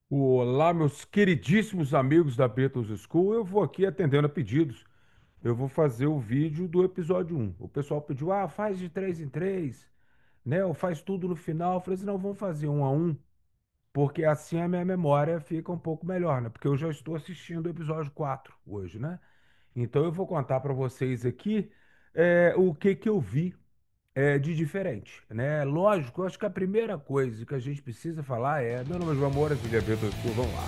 Olá, meus queridíssimos amigos da Beatles School. Eu vou aqui atendendo a pedidos. Eu vou fazer o vídeo do episódio um. O pessoal pediu, faz de três em três, né? Ou faz tudo no final. Eu falei assim, não, vamos fazer um a um, porque assim a minha memória fica um pouco melhor, né? Porque eu já estou assistindo o episódio 4 hoje, né? Então eu vou contar para vocês aqui o que que eu vi de diferente, né? Lógico, eu acho que a primeira coisa que a gente precisa falar é, meu nome é João Moura, esse é a Beatles School, vamos lá.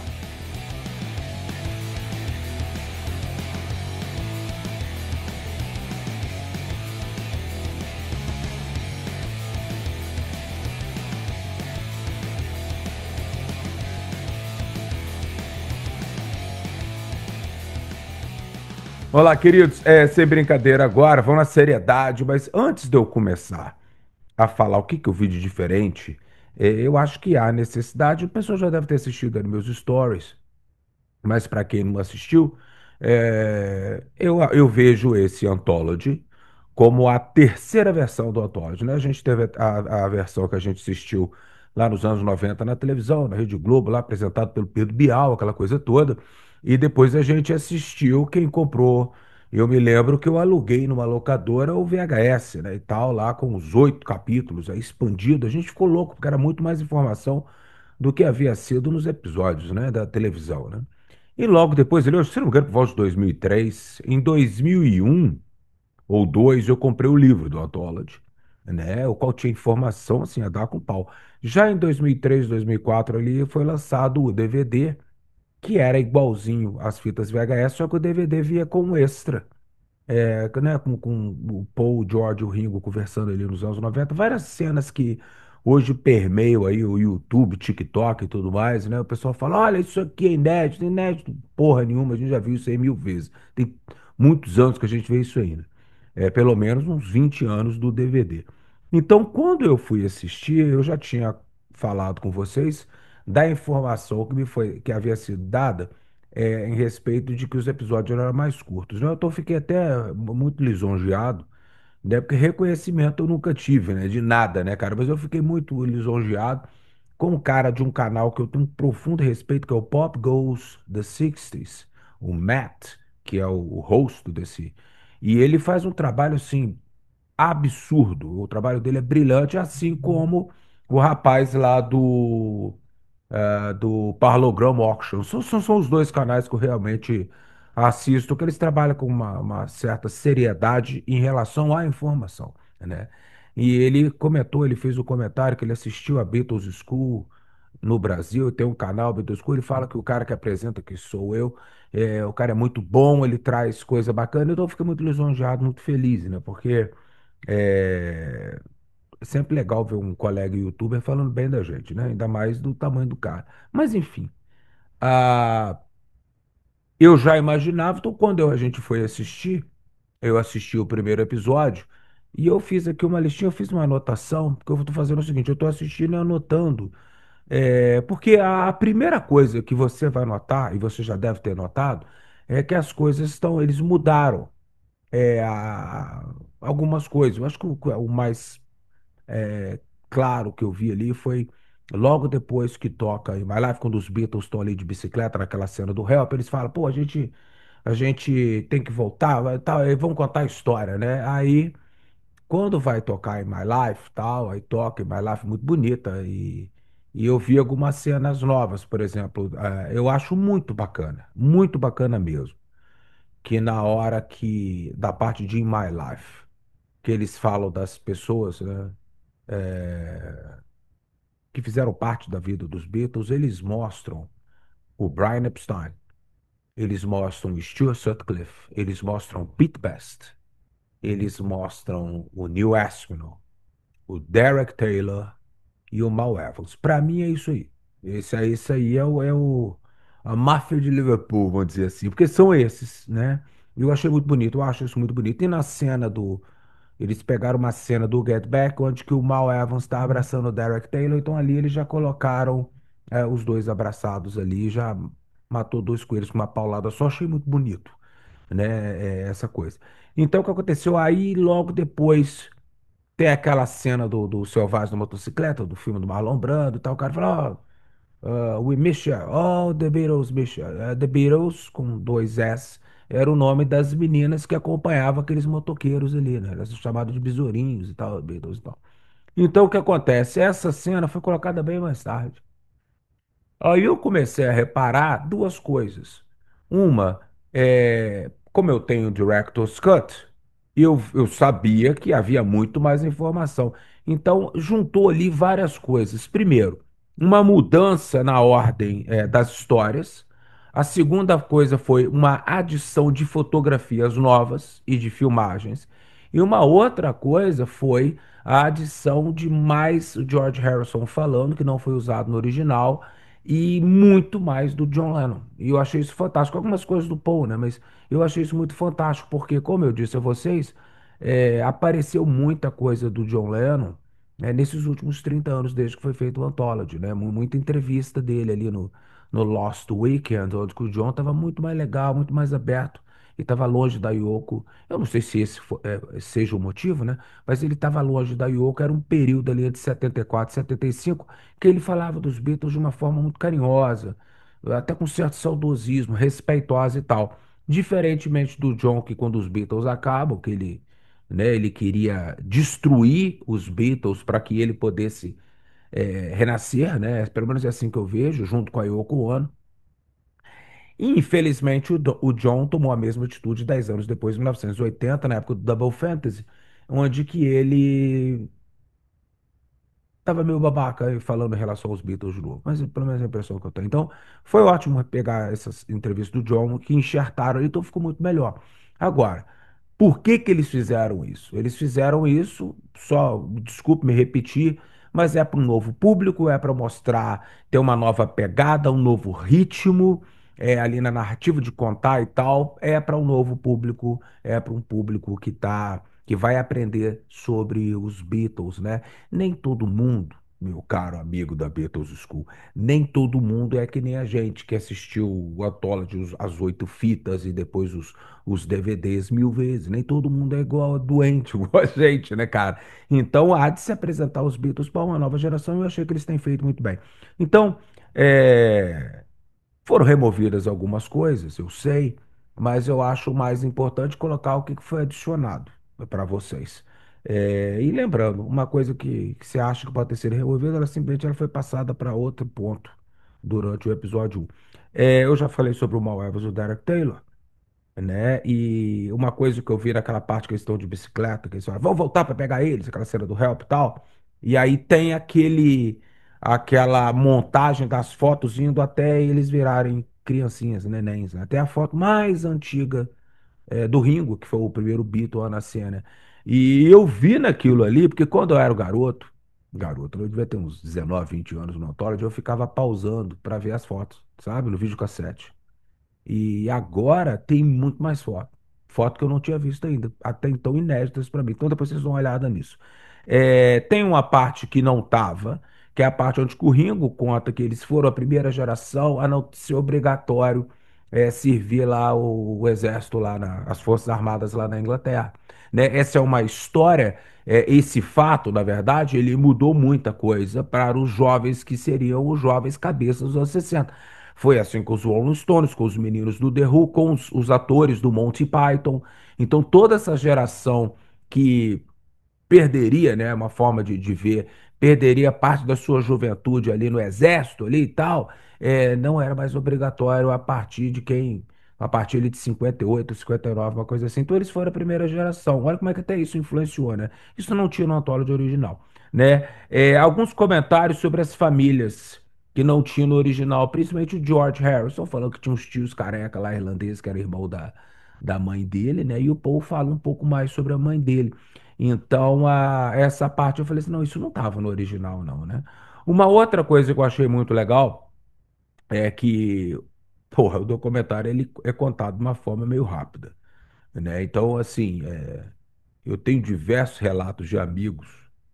Olá, queridos. Sem brincadeira agora, vamos na seriedade, mas antes de eu começar a falar o que que eu vi de diferente, eu acho que há necessidade, o pessoal já deve ter assistido aí nos meus stories, mas para quem não assistiu, eu vejo esse Anthology como a terceira versão do Anthology, né? A gente teve a versão que a gente assistiu lá nos anos 90 na televisão, na Rede Globo, lá apresentado pelo Pedro Bial, aquela coisa toda. E depois a gente assistiu, quem comprou. Eu me lembro que eu aluguei numa locadora o VHS, né, e tal, lá com os 8 capítulos, aí expandido. A gente ficou louco, porque era muito mais informação do que havia sido nos episódios, né, da televisão, né? E logo depois, ele, se não me engano, por volta de 2003, em 2001 ou 2, eu comprei o livro do Anthology, né, o qual tinha informação, assim, a dar com pau. Já em 2003, 2004, ali, foi lançado o DVD, que era igualzinho às fitas VHS, só que o DVD vinha com um extra, né, com o Paul, o George e o Ringo conversando ali nos anos 90, várias cenas que hoje permeiam aí o YouTube, TikTok e tudo mais, né? O pessoal fala, olha, isso aqui é inédito, porra nenhuma, a gente já viu isso aí 1000 vezes. Tem muitos anos que a gente vê isso ainda. Pelo menos uns 20 anos do DVD. Então, quando eu fui assistir, eu já tinha falado com vocês da informação que havia sido dada em respeito de que os episódios eram mais curtos, né? Então, eu fiquei até muito lisonjeado, né? Porque reconhecimento eu nunca tive, né? De nada, né, cara? Mas eu fiquei muito lisonjeado com um cara de um canal que eu tenho um profundo respeito, que é o Pop Goes the 60s, o Matt, que é o host desse. E ele faz um trabalho, assim, absurdo. O trabalho dele é brilhante, assim como o rapaz lá do Parlogram Auction. São os dois canais que eu realmente assisto, que eles trabalham com uma certa seriedade em relação à informação, né? E ele comentou, ele fez o comentário que ele assistiu a Beatles School no Brasil, tem um canal Beatles School, ele fala que o cara que apresenta, que sou eu, o cara é muito bom, ele traz coisa bacana, então eu fico muito lisonjeado, muito feliz, né? Porque é, é sempre legal ver um colega youtuber falando bem da gente, né? Ainda mais do tamanho do cara. Mas enfim, ah, eu já imaginava, então quando a gente foi assistir, eu assisti o primeiro episódio e eu fiz aqui uma listinha, eu fiz uma anotação, porque eu estou fazendo o seguinte, eu estou assistindo e anotando, porque a primeira coisa que você vai notar, e você já deve ter notado, é que as coisas eles mudaram algumas coisas. Eu acho que o mais claro que eu vi ali foi logo depois que toca em My Life, quando os Beatles estão ali de bicicleta naquela cena do Help, eles falam, pô, a gente tem que voltar, tal, aí vão contar a história, né? Aí, quando vai tocar em My Life, tal, aí toca em My Life muito bonita e eu vi algumas cenas novas, por exemplo, eu acho muito bacana mesmo, que na hora que, da parte de In My Life, que eles falam das pessoas, né? Que fizeram parte da vida dos Beatles, eles mostram o Brian Epstein, eles mostram o Stuart Sutcliffe, eles mostram o Pete Best, eles mostram o Neil Aspinall, o Derek Taylor e o Mal Evans. Para mim é isso aí. Esse aí a máfia de Liverpool, vamos dizer assim, porque são esses, né? Eu achei muito bonito, eu acho isso muito bonito. E na cena do eles pegaram uma cena do Get Back, onde que o Mal Evans está abraçando o Derek Taylor, então ali eles já colocaram os dois abraçados ali, já matou dois coelhos com uma paulada só, achei muito bonito, né, essa coisa. Então o que aconteceu aí, logo depois, tem aquela cena do Selvagem na motocicleta, do filme do Marlon Brando e tal, o cara fala, ó, We Miss You, oh, The Beatles Miss You. The Beatles, com dois S, era o nome das meninas que acompanhavam aqueles motoqueiros ali, né? Elas são chamadas de besourinhos e tal, Beatles e tal. Então, o que acontece? Essa cena foi colocada bem mais tarde. Aí eu comecei a reparar duas coisas. Uma, como eu tenho Director's Cut, eu sabia que havia muito mais informação. Então, juntou ali várias coisas. Primeiro, uma mudança na ordem, das histórias. A segunda coisa foi uma adição de fotografias novas e de filmagens. E uma outra coisa foi a adição de mais o George Harrison falando, que não foi usado no original e muito mais do John Lennon. E eu achei isso fantástico. Algumas coisas do Paul, né? Mas eu achei isso muito fantástico, porque, como eu disse a vocês, apareceu muita coisa do John Lennon, nesses últimos 30 anos, desde que foi feito o Anthology, né? Muita entrevista dele ali no Lost Weekend, onde que o John estava muito mais legal, muito mais aberto. E estava longe da Yoko. Eu não sei se esse seja o motivo, né? Mas ele estava longe da Yoko. Era um período ali entre 74 e 75 que ele falava dos Beatles de uma forma muito carinhosa, até com certo saudosismo, respeitosa e tal. Diferentemente do John, que quando os Beatles acabam, que ele, né, ele queria destruir os Beatles para que ele pudesse renascer, né? Pelo menos é assim que eu vejo, junto com a Yoko Ono. E, infelizmente, o John tomou a mesma atitude 10 anos depois, em 1980, na época do Double Fantasy, onde que ele tava meio babaca aí falando em relação aos Beatles de novo, mas pelo menos é a impressão que eu tenho. Então, foi ótimo pegar essas entrevistas do John que enxertaram, então ficou muito melhor. Agora, por que que eles fizeram isso? Eles fizeram isso, só, desculpe me repetir, mas é para um novo público, é para mostrar, ter uma nova pegada, um novo ritmo, ali na narrativa de contar e tal, é para um novo público, é para um público que vai aprender sobre os Beatles, né? Nem todo mundo, meu caro amigo da Beatles School, nem todo mundo é que nem a gente que assistiu o Anthology, as oito fitas e depois os DVDs mil vezes. Nem todo mundo é igual doente, igual a gente, né, cara? Então há de se apresentar os Beatles para uma nova geração e eu achei que eles têm feito muito bem. Então, foram removidas algumas coisas, eu sei, mas eu acho mais importante colocar o que foi adicionado para vocês. E lembrando, uma coisa que você acha que pode ter sido removida, ela simplesmente ela foi passada para outro ponto durante o episódio 1. Eu já falei sobre o Mal Evans do Derek Taylor, né? E uma coisa que eu vi naquela parte que eles estão de bicicleta, que eles falam, vão voltar para pegar eles, aquela cena do Help e tal. E aí tem aquela montagem das fotos indo até eles virarem criancinhas, nenéns, né? Até a foto mais antiga do Ringo, que foi o primeiro Beatle a nascer, né? E eu vi naquilo ali, porque quando eu era garoto, eu devia ter uns 19, 20 anos no Anthology, eu ficava pausando para ver as fotos, sabe? No videocassete. E agora tem muito mais foto. Foto que eu não tinha visto ainda, até então inéditas para mim. Então depois vocês dão uma olhada nisso. Tem uma parte que não tava, que é a parte onde o Ringo conta que eles foram a primeira geração a não ser obrigatório servir lá o exército lá as Forças Armadas lá na Inglaterra, né? Essa é uma história, esse fato, na verdade, ele mudou muita coisa para os jovens que seriam os jovens cabeças dos anos 60. Foi assim com os Rolling Stones, com os meninos do The Who, com os atores do Monty Python. Então, toda essa geração que perderia, né, uma forma de ver, perderia parte da sua juventude ali no exército ali e tal, não era mais obrigatório a partir ali de 58, 59, uma coisa assim. Então eles foram a primeira geração. Olha como é que até isso influenciou, né? Isso não tinha no Anthology original, né? Alguns comentários sobre as famílias que não tinha no original, principalmente o George Harrison, falando que tinha uns tios careca lá irlandeses, que era irmão da mãe dele, né? E o Paul fala um pouco mais sobre a mãe dele. Então, essa parte eu falei assim, não, isso não estava no original, não, né? Uma outra coisa que eu achei muito legal é que, porra, o documentário ele é contado de uma forma meio rápida, né? Então, assim, eu tenho diversos relatos de amigos,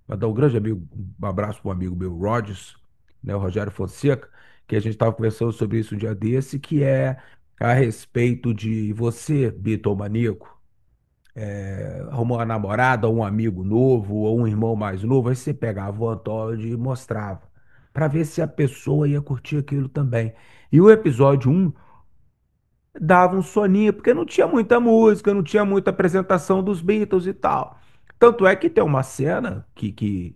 vou dar um grande amigo, um abraço para um amigo meu, Rogers, né, o Rogério Fonseca, que a gente estava conversando sobre isso um dia desse, que é a respeito de você, bitomaníaco, arrumou uma namorada, ou um amigo novo, ou um irmão mais novo, aí você pegava o Anthology e mostrava. para ver se a pessoa ia curtir aquilo também. E o episódio um dava um soninho, porque não tinha muita música, não tinha muita apresentação dos Beatles e tal. Tanto é que tem uma cena que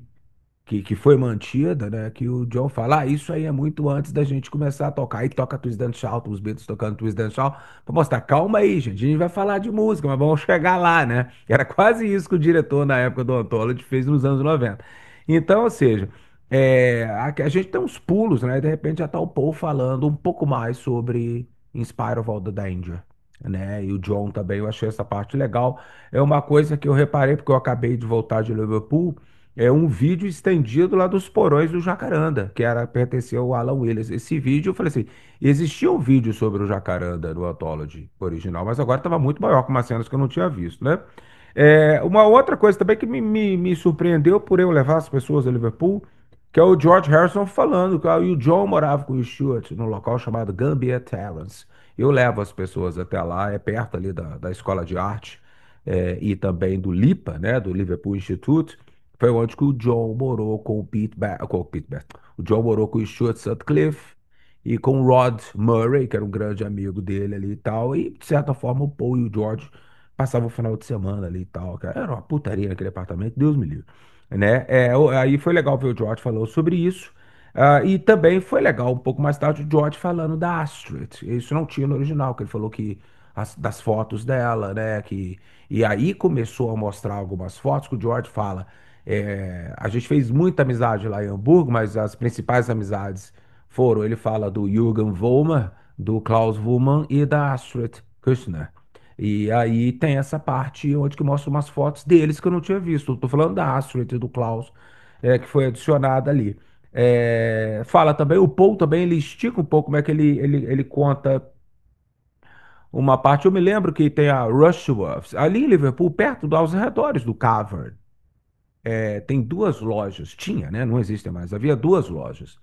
foi mantida, né? Que o John fala, isso aí é muito antes da gente começar a tocar. Aí toca Twist and Shout, os Beatles tocando Twist and Shout, pra mostrar, calma aí, gente, a gente vai falar de música, mas vamos chegar lá, né? Era quase isso que o diretor na época do Anthology fez nos anos 90. Então, ou seja, a gente tem uns pulos, né? De repente já tá o Paul falando um pouco mais sobre In Spite of All the Danger. Né? E o John também, eu achei essa parte legal. É uma coisa que eu reparei, porque eu acabei de voltar de Liverpool, é um vídeo estendido lá dos porões do Jacaranda, que era pertencia ao Alan Willis. Esse vídeo, eu falei assim, existia um vídeo sobre o Jacaranda no Anthology original, mas agora estava muito maior, com umas cenas que eu não tinha visto, né? Uma outra coisa também que me surpreendeu por eu levar as pessoas a Liverpool, que é o George Harrison falando que o John morava com o Stuart num local chamado Gambia Terrace. Eu levo as pessoas até lá, é perto ali da Escola de Arte, e também do LIPA, né, do Liverpool Institute. Foi onde que o John morou com o Pete Best. O John morou com o Stuart Sutcliffe e com o Rod Murray, que era um grande amigo dele ali e tal. E, de certa forma, o Paul e o George passavam o final de semana ali e tal. Cara. Era uma putaria naquele apartamento, Deus me livre. Né? Aí foi legal ver o George falou sobre isso. E também foi legal, um pouco mais tarde, o George falando da Astrid. Isso não tinha no original, que ele falou que das fotos dela, né? E aí começou a mostrar algumas fotos que o George fala. A gente fez muita amizade lá em Hamburgo, mas as principais amizades foram, ele fala do Jürgen Vollmer, do Klaus Wumann e da Astrid Küssner. E aí tem essa parte onde que mostra umas fotos deles que eu não tinha visto. Estou falando da Astrid e do Klaus, que foi adicionada ali. Fala também, o Paul também, ele estica um pouco como é que ele conta uma parte. Eu me lembro que tem a Rushworth, ali em Liverpool, perto, aos arredores do Cavern. Tem duas lojas, tinha, né? Não existem mais. Havia duas lojas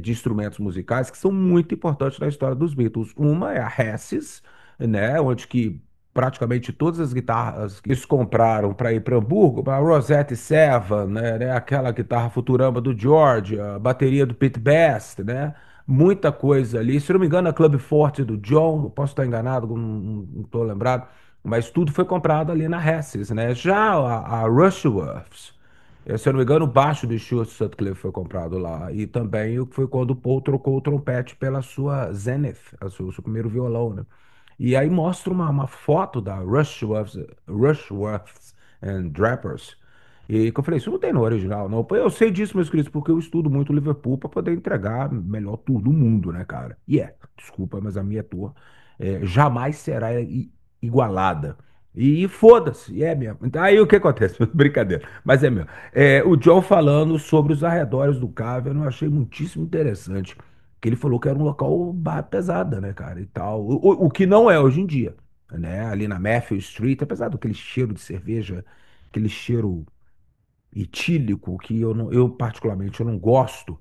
de instrumentos musicais que são muito importantes na história dos Beatles. Uma é a Hess's, né? Onde que praticamente todas as guitarras que eles compraram para ir para Hamburgo, a Rosette Seven, né? Aquela guitarra Futurama do George, a bateria do Pete Best, né? Muita coisa ali. Se não me engano, a Club Forte do John, posso estar enganado, não estou lembrado. Mas tudo foi comprado ali na Hesses, né? Já a Rushworths, se eu não me engano, o baixo do Stuart Sutcliffe foi comprado lá. E também foi quando o Paul trocou o trompete pela sua Zenith, o seu primeiro violão, né? E aí mostra uma foto da Rushworths and Drappers. E que eu falei, isso não tem no original, não. Pô, eu sei disso, meus queridos, porque eu estudo muito Liverpool para poder entregar melhor tour do mundo, né, cara? Desculpa, mas a minha tour jamais será igualada. E foda-se, e é mesmo. Então, aí o que acontece? Brincadeira, mas é mesmo. O John falando sobre os arredores do Cavern, eu achei muitíssimo interessante. Que ele falou que era um local barra pesada, né, cara, e tal. O que não é hoje em dia, né? Ali na Matthew Street, apesar daquele cheiro de cerveja, aquele cheiro etílico que eu particularmente eu não gosto.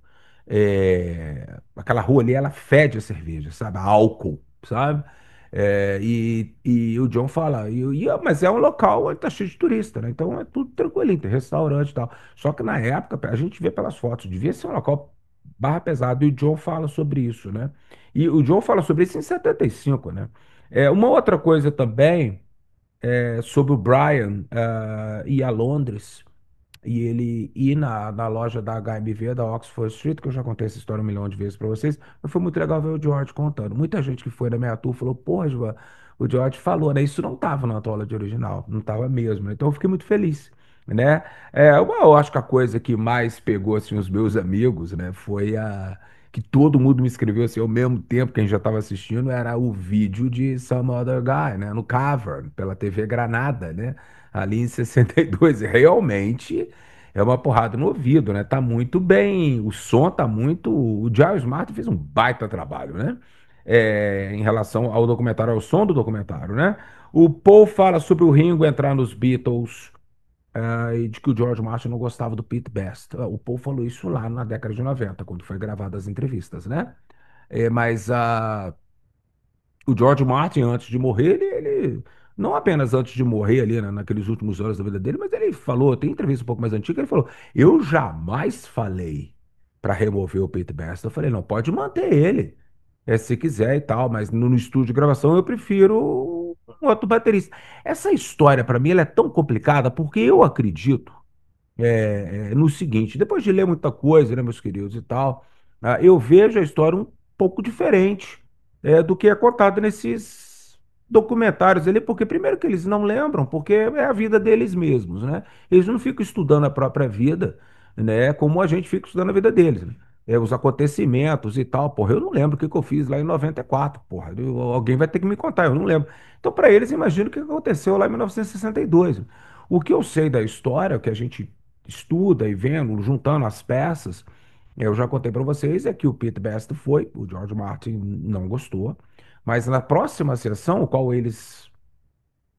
Aquela rua ali, ela fede a cerveja, sabe? A álcool, sabe? E o John fala, mas é um local onde tá cheio de turista, né? Então é tudo tranquilinho, tem restaurante e tal. Só que na época, a gente vê pelas fotos, devia ser um local barra pesado, e o John fala sobre isso, né? E o John fala sobre isso em 75, né? Uma outra coisa também sobre o Brian ir a Londres e ele ir na loja da HMV, da Oxford Street, que eu já contei essa história um milhão de vezes para vocês, mas foi muito legal ver o George contando. Muita gente que foi na minha tour falou, porra, João, o George falou, né? Isso não tava na tola de original, não tava mesmo, né? Então eu fiquei muito feliz, né? Eu acho que a coisa que mais pegou, assim, os meus amigos, né, foi que todo mundo me escreveu, assim, ao mesmo tempo que a gente já estava assistindo, era o vídeo de Some Other Guy, né, no Cavern, pela TV Granada, né? Ali em 62, e realmente é uma porrada no ouvido, né? Tá muito bem, o som tá muito. O Giles Martin fez um baita trabalho, né? Em relação ao documentário, ao som do documentário, né? O Paul fala sobre o Ringo entrar nos Beatles, e de que o George Martin não gostava do Pete Best. O Paul falou isso lá na década de 90, quando foi gravadas as entrevistas, né? Mas o George Martin, antes de morrer, não apenas antes de morrer ali, né, naqueles últimos anos da vida dele, mas ele falou, tem entrevista um pouco mais antiga, ele falou, eu jamais falei para remover o Pete Best. Eu falei, não, pode manter ele, se quiser e tal, mas no estúdio de gravação eu prefiro um outro baterista. Essa história, para mim, ela é tão complicada porque eu acredito no seguinte, depois de ler muita coisa, né, meus queridos e tal, eu vejo a história um pouco diferente do que é contado nesses documentários ali, porque primeiro que eles não lembram, porque é a vida deles mesmos, né? Eles não ficam estudando a própria vida, né, como a gente fica estudando a vida deles, né? Os acontecimentos e tal, porra, eu não lembro o que que eu fiz lá em 94, porra, alguém vai ter que me contar, eu não lembro. Então, para eles, imagino o que aconteceu lá em 1962. O que eu sei da história, o que a gente estuda e vendo, juntando as peças, eu já contei para vocês, é que o Pete Best foi, o George Martin não gostou, mas na próxima sessão, o qual eles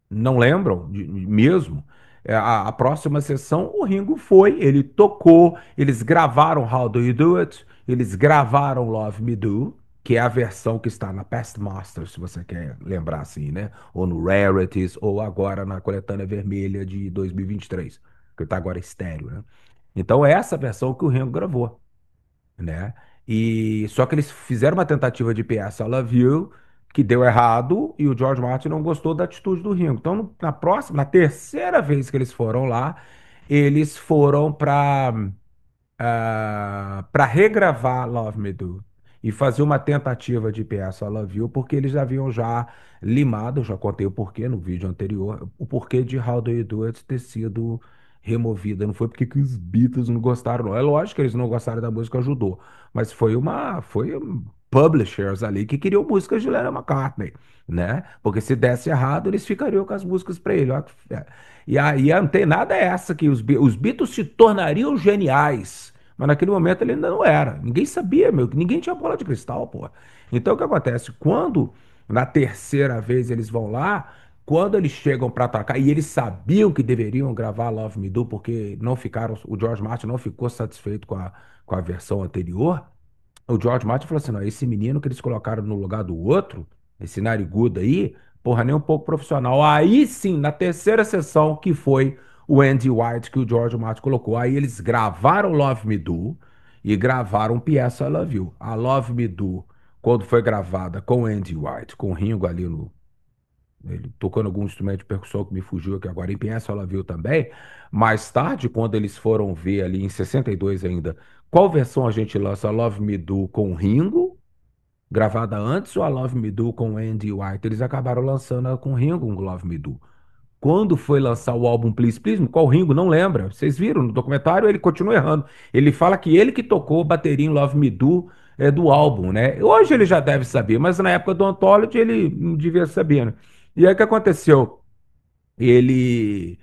não lembram mesmo, a próxima sessão o Ringo foi, ele tocou, eles gravaram How Do You Do It, eles gravaram Love Me Do, que é a versão que está na Past Masters, se você quer lembrar assim, né? Ou no Rarities, ou agora na coletânea vermelha de 2023, que está agora estéreo, né? Então é essa versão que o Ringo gravou, né? E só que eles fizeram uma tentativa de PS I Love You que deu errado e o George Martin não gostou da atitude do Ringo. Então, na próxima, na terceira vez que eles foram lá, eles foram para regravar Love Me Do e fazer uma tentativa de PS I Love You, porque eles haviam já limado, eu já contei o porquê no vídeo anterior, o porquê de How Do You Do It ter sido removida. Não foi porque que os Beatles não gostaram, não. É lógico que eles não gostaram da música, ajudou, mas foi publishers ali que queriam músicas de Lennon McCartney, né? Porque se desse errado, eles ficariam com as músicas para ele. Ó. E aí a antenada é essa, que os Beatles se tornariam geniais. Mas naquele momento ele ainda não era. Ninguém sabia, meu, ninguém tinha bola de cristal, pô. Então o que acontece? Quando na terceira vez eles vão lá, quando eles chegam para atacar, e eles sabiam que deveriam gravar Love Me Do, porque não ficaram, o George Martin não ficou satisfeito com a versão anterior, o George Martin falou assim: não, esse menino que eles colocaram no lugar do outro, esse narigudo aí, porra, nem um pouco profissional. Aí sim, na terceira sessão, que foi o Andy White que o George Martin colocou. Aí eles gravaram Love Me Do e gravaram PS I Love You. A Love Me Do, quando foi gravada com o Andy White, com o Ringo ali no. Ele tocando algum instrumento de percussão que me fugiu aqui agora, em PS I Love You também. Mais tarde, quando eles foram ver ali em 62 ainda, qual versão a gente lança? A Love Me Do com o Ringo, gravada antes, ou a Love Me Do com o Andy White? Eles acabaram lançando ela com o Ringo, um Love Me Do. Quando foi lançar o álbum Please Please Me, qual o Ringo? Não lembra. Vocês viram no documentário, ele continua errando. Ele fala que ele que tocou bateria em Love Me Do do álbum, né? Hoje ele já deve saber, mas na época do Anthology ele não devia saber, né? E aí o que aconteceu? Ele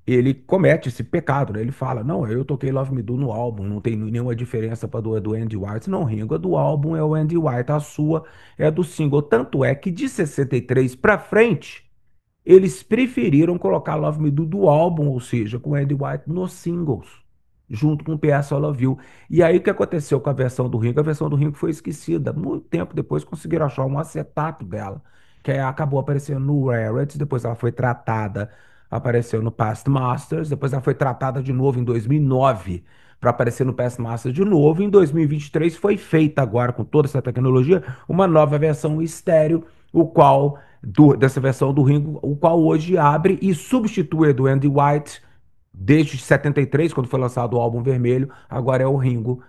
ele comete esse pecado, né? Ele fala: não, eu toquei Love Me Do no álbum, não tem nenhuma diferença para do Andy White. Não, Ringo, a do álbum é o Andy White, a sua é do single. Tanto é que de 63 para frente, eles preferiram colocar Love Me Do álbum, ou seja, com Andy White nos singles, junto com PS I Love You. E aí o que aconteceu com a versão do Ringo? A versão do Ringo foi esquecida. Muito tempo depois conseguiram achar um acetato dela, que aí acabou aparecendo no Rarities, depois ela foi tratada, apareceu no Past Masters, depois ela foi tratada de novo em 2009 para aparecer no Past Masters de novo. Em 2023 foi feita agora, com toda essa tecnologia, uma nova versão estéreo, o qual dessa versão do Ringo, o qual hoje abre e substitui a do Andy White desde 73, quando foi lançado o álbum vermelho, agora é o Ringo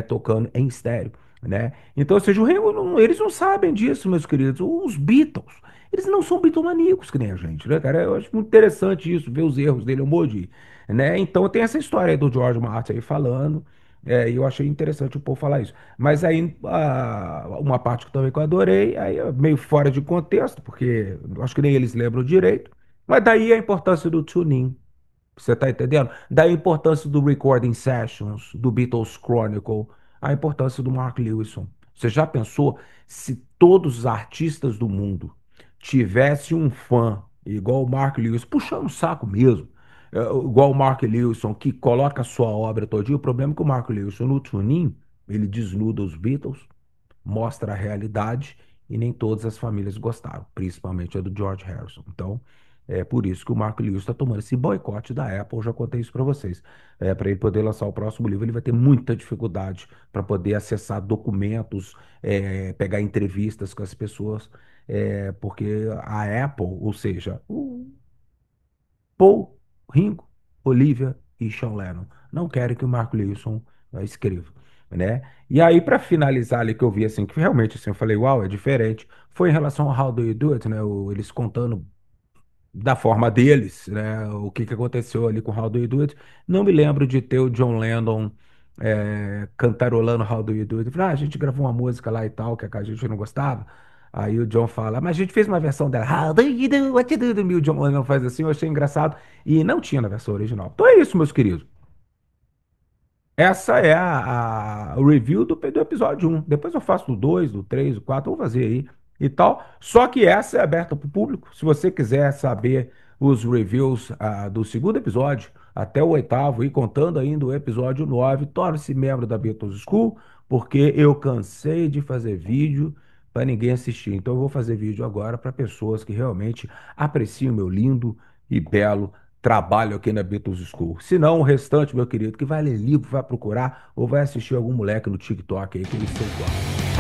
tocando em estéreo, né? Então, ou seja, o Ringo, eles não sabem disso, meus queridos. Os Beatles, eles não são bitomaníacos que nem a gente, né, cara? Eu acho muito interessante isso, ver os erros dele, o Moody, né? Então tem essa história aí do George Martin aí falando, e eu achei interessante o povo falar isso. Mas aí, uma parte que também que eu adorei, aí é meio fora de contexto, porque eu acho que nem eles lembram direito, mas daí a importância do tuning. Você tá entendendo? Da importância do Recording Sessions, do Beatles Chronicle, a importância do Mark Lewison. Você já pensou se todos os artistas do mundo tivessem um fã igual o Mark Lewison, puxando o saco mesmo, igual o Mark Lewison, que coloca a sua obra todinha? O problema é que o Mark Lewison, no tuning, ele desnuda os Beatles, mostra a realidade e nem todas as famílias gostaram, principalmente a do George Harrison. Então, É por isso que o Marco Lewis está tomando esse boicote da Apple. Eu já contei isso para vocês. Para ele poder lançar o próximo livro, ele vai ter muita dificuldade para poder acessar documentos, pegar entrevistas com as pessoas, porque a Apple, ou seja, o Paul, Ringo, Olivia e Sean Lennon não querem que o Marco Lewison escreva, né? E aí, para finalizar ali, que eu vi assim, que realmente assim, eu falei, uau, é diferente, foi em relação ao How Do You Do It, né? Eles contando da forma deles, né? O que que aconteceu ali com How Do You Do It. Não me lembro de ter o John Lennon cantarolando How Do You Do It. Eu falei, a gente gravou uma música lá e tal, que a gente não gostava. Aí o John fala, mas a gente fez uma versão dela. How do you do what you do to me? O John Lennon faz assim, eu achei engraçado. E não tinha na versão original. Então é isso, meus queridos. Essa é o review do episódio um. Depois eu faço do 2, do 3, do 4, vou fazer aí e tal. Só que essa é aberta para o público. Se você quiser saber os reviews do segundo episódio até o oitavo e contando ainda o episódio 9, torne-se membro da Beatles School, porque eu cansei de fazer vídeo para ninguém assistir. Então eu vou fazer vídeo agora para pessoas que realmente apreciam meu lindo e belo trabalho aqui na Beatles School. Se não, o restante, meu querido, que vai ler livro, vai procurar ou vai assistir algum moleque no TikTok aí que eles são igual.